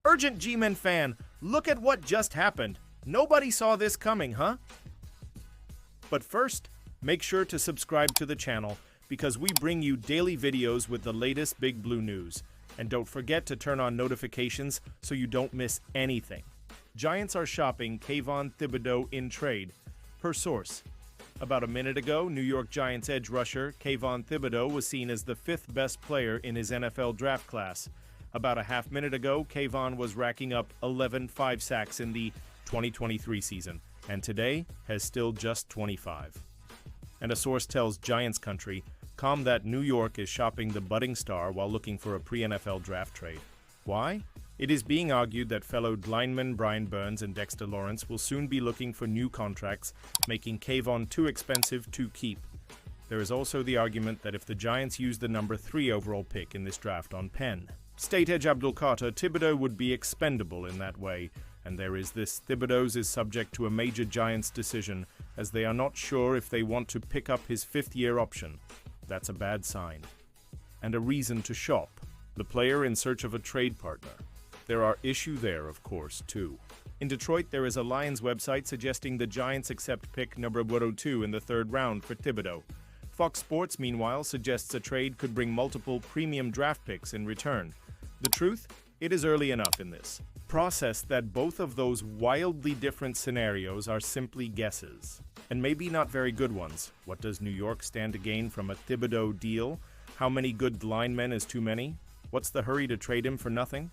Urgent G-Men fan, look at what just happened. Nobody saw this coming, huh? But first, make sure to subscribe to the channel because we bring you daily videos with the latest Big Blue news. And don't forget to turn on notifications so you don't miss anything. Giants are shopping Kayvon Thibodeaux in trade, per source. About a minute ago, New York Giants edge rusher Kayvon Thibodeaux was seen as the 5th best player in his NFL draft class. About a half minute ago, Kayvon was racking up 11 5-sacks in the 2023 season, and today has still just 25. And a source tells Giants Country that New York is shopping the budding star while looking for a pre-NFL draft trade. Why? It is being argued that fellow linemen Brian Burns and Dexter Lawrence will soon be looking for new contracts, making Kayvon too expensive to keep. There is also the argument that if the Giants use the number 3 overall pick in this draft on Penn, State edge Abdul Carter, Thibodeaux would be expendable in that way, and there is this: Thibodeaux is subject to a major Giants decision, as they are not sure if they want to pick up his 5th-year option. That's a bad sign. And a reason to shop. The player in search of a trade partner. There are issues there, of course, too. In Detroit, there is a Lions website suggesting the Giants accept pick number 102 in the 3rd round for Thibodeaux. Fox Sports, meanwhile, suggests a trade could bring multiple premium draft picks in return. The truth? It is early enough in this process that both of those wildly different scenarios are simply guesses, and maybe not very good ones. What does New York stand to gain from a Thibodeaux deal? How many good linemen is too many? What's the hurry to trade him for nothing?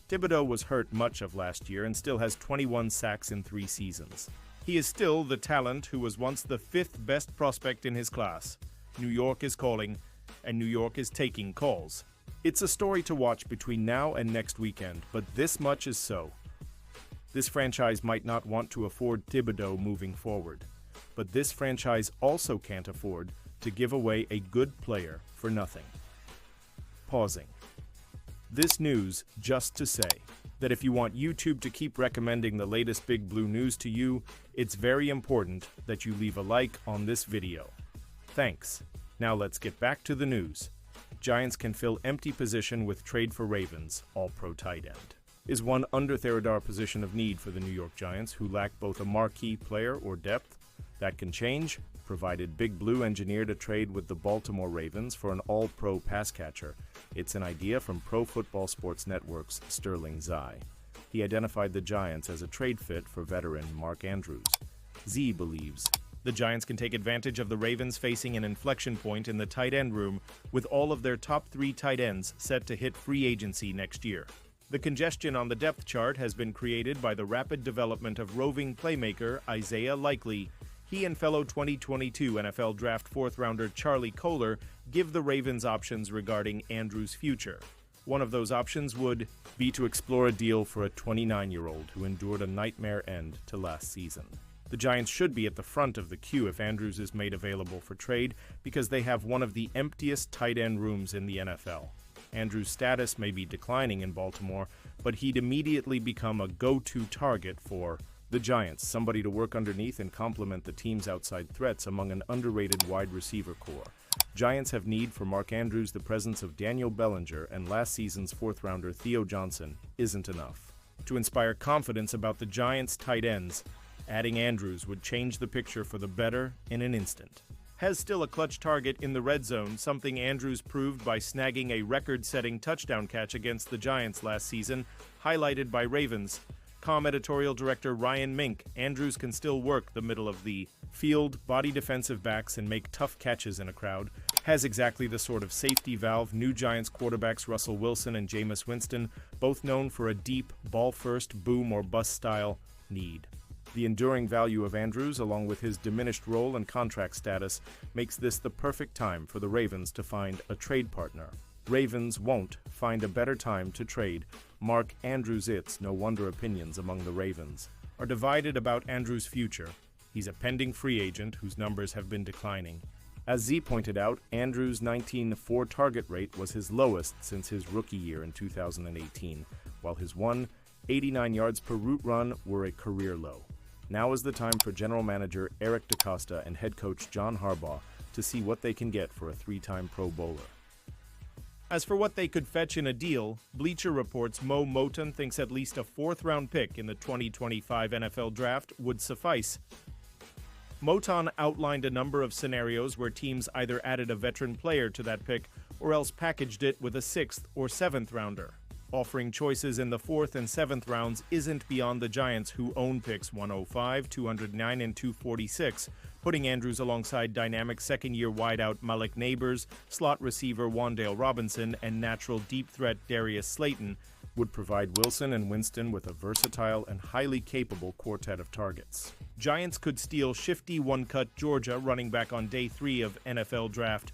Thibodeaux was hurt much of last year and still has 21 sacks in 3 seasons. He is still the talent who was once the 5th best prospect in his class. New York is calling, and New York is taking calls. It's a story to watch between now and next weekend, but this much is so. This franchise might not want to afford Thibodeaux moving forward, but this franchise also can't afford to give away a good player for nothing. Pausing. This news just to say that if you want YouTube to keep recommending the latest Big Blue news to you, it's very important that you leave a like on this video. Thanks. Now let's get back to the news. Giants can fill empty position with trade for Ravens, all-pro tight end. Is one under-third position of need for the New York Giants, who lack both a marquee player or depth. That can change, provided Big Blue engineered a trade with the Baltimore Ravens for an all-pro pass catcher. It's an idea from Pro Football Sports Network's Sterling Zai. He identified the Giants as a trade fit for veteran Mark Andrews. Z believes the Giants can take advantage of the Ravens facing an inflection point in the tight end room, with all of their top 3 tight ends set to hit free agency next year. The congestion on the depth chart has been created by the rapid development of roving playmaker Isaiah Likely. He and fellow 2022 NFL Draft 4th-rounder Charlie Kolar give the Ravens options regarding Andrews' future. One of those options would be to explore a deal for a 29-year-old who endured a nightmare end to last season. The Giants should be at the front of the queue if Andrews is made available for trade, because they have one of the emptiest tight end rooms in the NFL. Andrews' status may be declining in Baltimore, but he'd immediately become a go-to target for the Giants, somebody to work underneath and complement the team's outside threats among an underrated wide receiver core. Giants have need for Mark Andrews. The presence of Daniel Bellinger and last season's 4th-rounder Theo Johnson isn't enough to inspire confidence about the Giants' tight ends. Adding Andrews would change the picture for the better in an instant. Has still a clutch target in the red zone, something Andrews proved by snagging a record-setting touchdown catch against the Giants last season, highlighted by Ravens. Editorial director Ryan Mink: Andrews can still work the middle of the field, body defensive backs, and make tough catches in a crowd. Has exactly the sort of safety valve new Giants quarterbacks Russell Wilson and Jameis Winston, both known for a deep, ball-first, boom-or-bust style, need. The enduring value of Andrews, along with his diminished role and contract status, makes this the perfect time for the Ravens to find a trade partner. Ravens won't find a better time to trade Mark Andrews. It's no wonder opinions among the Ravens are divided about Andrews' future. He's a pending free agent whose numbers have been declining. As Z pointed out, Andrews' 19-4 target rate was his lowest since his rookie year in 2018, while his 189 yards per route run were a career low. Now is the time for general manager Eric DeCosta and head coach John Harbaugh to see what they can get for a 3-time Pro Bowler. As for what they could fetch in a deal, Bleacher Report's Mo Moton thinks at least a fourth-round pick in the 2025 NFL Draft would suffice. Moton outlined a number of scenarios where teams either added a veteran player to that pick or else packaged it with a sixth or seventh rounder. Offering choices in the fourth and seventh rounds isn't beyond the Giants, who own picks 105, 209, and 246, putting Andrews alongside dynamic second-year wideout Malik Neighbors, slot receiver Wan'Dale Robinson, and natural deep threat Darius Slayton would provide Wilson and Winston with a versatile and highly capable quartet of targets. Giants could steal shifty one-cut Georgia running back on day 3 of NFL Draft.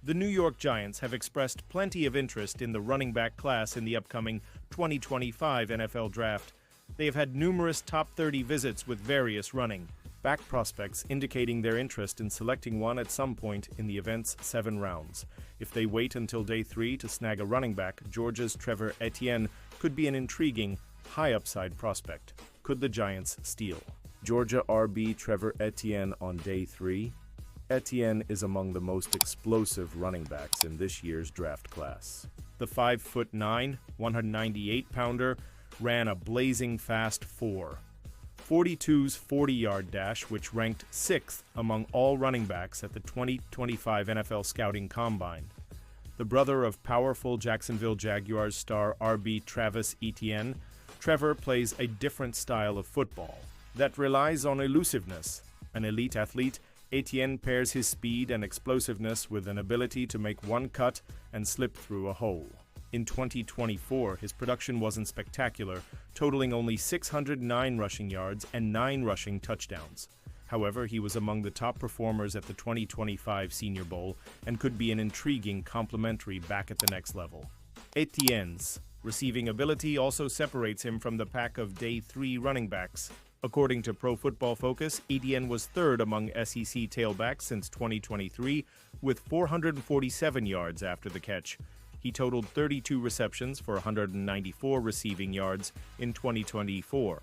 The New York Giants have expressed plenty of interest in the running back class in the upcoming 2025 NFL Draft. They have had numerous top 30 visits with various running back prospects indicating their interest in selecting one at some point in the event's 7 rounds. If they wait until day 3 to snag a running back, Georgia's Trevor Etienne could be an intriguing, high-upside prospect. Could the Giants steal Georgia RB Trevor Etienne on day 3? Etienne is among the most explosive running backs in this year's draft class. The 5'9", 198-pounder ran a blazing fast 4.42's 40-yard dash, which ranked 6th among all running backs at the 2025 NFL Scouting Combine. The brother of powerful Jacksonville Jaguars star RB Travis Etienne, Trevor plays a different style of football that relies on elusiveness. An elite athlete, Etienne pairs his speed and explosiveness with an ability to make one cut and slip through a hole. In 2024, his production wasn't spectacular, totaling only 609 rushing yards and 9 rushing touchdowns. However, he was among the top performers at the 2025 Senior Bowl and could be an intriguing complementary back at the next level. Etienne's receiving ability also separates him from the pack of day 3 running backs. According to Pro Football Focus, Etienne was 3rd among SEC tailbacks since 2023 with 447 yards after the catch. He totaled 32 receptions for 194 receiving yards in 2024.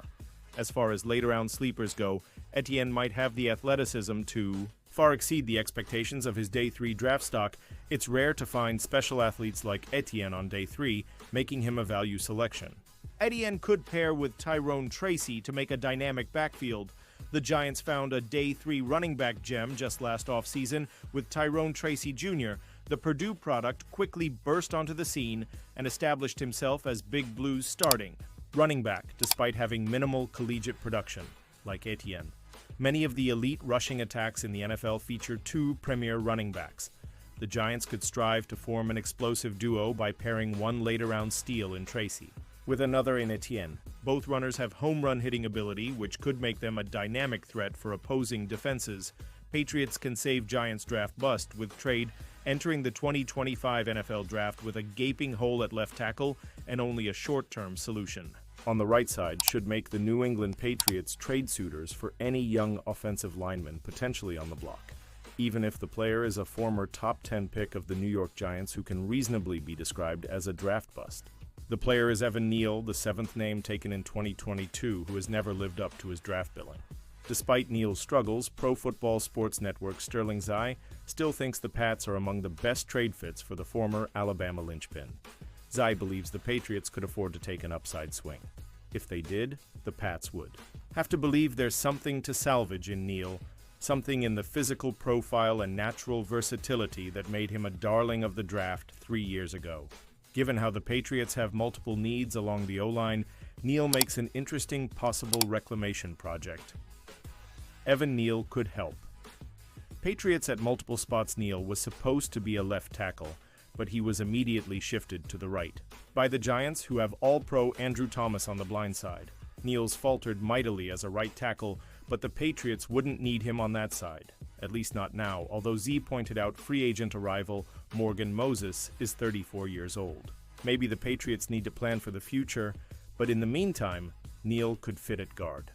As far as later-round sleepers go, Etienne might have the athleticism to far exceed the expectations of his day 3 draft stock. It's rare to find special athletes like Etienne on day 3, making him a value selection. Etienne could pair with Tyrone Tracy to make a dynamic backfield. The Giants found a day 3 running back gem just last offseason with Tyrone Tracy Jr. The Purdue product quickly burst onto the scene and established himself as Big Blue's starting running back, despite having minimal collegiate production, like Etienne. Many of the elite rushing attacks in the NFL feature 2 premier running backs. The Giants could strive to form an explosive duo by pairing one later-round steal in Tracy with another in Etienne. Both runners have home run hitting ability, which could make them a dynamic threat for opposing defenses. Patriots can save Giants draft bust with trade entering the 2025 NFL Draft with a gaping hole at left tackle and only a short-term solution. On the right side should make the New England Patriots trade suitors for any young offensive lineman potentially on the block, even if the player is a former top 10 pick of the New York Giants who can reasonably be described as a draft bust. The player is Neal, the 7th name taken in 2022, who has never lived up to his draft billing. Despite Neal's struggles, Pro Football Sports Network Sterling Zai still thinks the Pats are among the best trade fits for the former Alabama linchpin. Zai believes the Patriots could afford to take an upside swing. If they did, the Pats would. Have to believe there's something to salvage in Neal, something in the physical profile and natural versatility that made him a darling of the draft 3 years ago. Given how the Patriots have multiple needs along the O-line, Neal makes an interesting possible reclamation project. Evan Neal could help. Patriots at multiple spots. Neal was supposed to be a left tackle, but he was immediately shifted to the right by the Giants, who have all-pro Andrew Thomas on the blind side. Neal's faltered mightily as a right tackle, but the Patriots wouldn't need him on that side, at least not now, although Z pointed out free agent arrival Morgan Moses is 34 years old. Maybe the Patriots need to plan for the future, but in the meantime, Neal could fit at guard.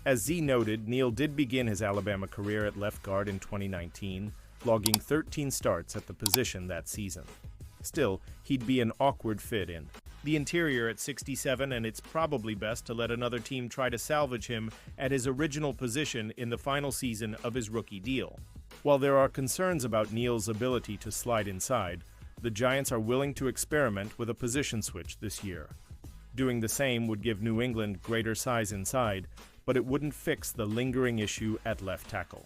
As Z noted, Neal did begin his Alabama career at left guard in 2019, logging 13 starts at the position that season. Still, he'd be an awkward fit in the interior at 67, and it's probably best to let another team try to salvage him at his original position in the final season of his rookie deal. While there are concerns about Neal's ability to slide inside, the Giants are willing to experiment with a position switch this year. Doing the same would give New England greater size inside, but it wouldn't fix the lingering issue at left tackle.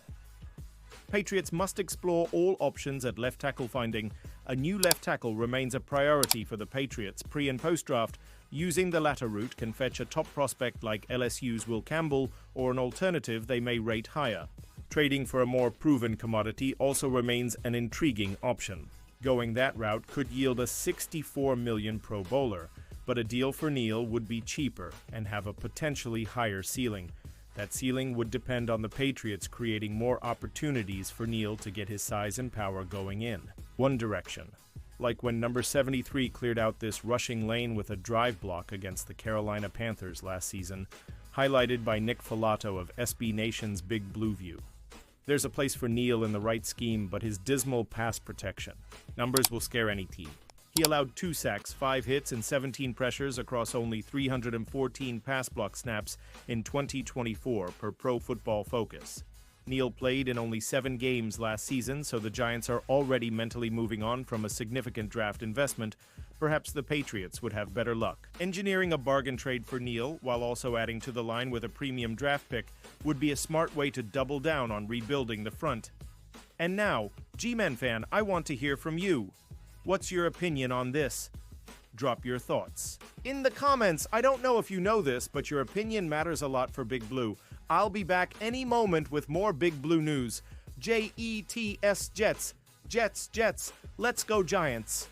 Patriots must explore all options at left tackle. Finding a new left tackle remains a priority for the Patriots pre- and post-draft. Using the latter route can fetch a top prospect like LSU's Will Campbell, or an alternative they may rate higher. Trading for a more proven commodity also remains an intriguing option. Going that route could yield a $64 million Pro Bowler, but a deal for Neal would be cheaper and have a potentially higher ceiling. That ceiling would depend on the Patriots creating more opportunities for Neal to get his size and power going in one direction, like when number 73 cleared out this rushing lane with a drive block against the Carolina Panthers last season, highlighted by Nick Filato of SB Nation's Big Blue View. There's a place for Neal in the right scheme, but his dismal pass protection numbers will scare any team. He allowed 2 sacks, 5 hits, and 17 pressures across only 314 pass block snaps in 2024 per Pro Football Focus. Neal played in only 7 games last season, so the Giants are already mentally moving on from a significant draft investment. Perhaps the Patriots would have better luck. Engineering a bargain trade for Neal, while also adding to the line with a premium draft pick, would be a smart way to double down on rebuilding the front. And now, G-Men fan, I want to hear from you. What's your opinion on this? Drop your thoughts in the comments. I don't know if you know this, but your opinion matters a lot for Big Blue. I'll be back any moment with more Big Blue news. Jets, Jets, Jets. Let's go Giants.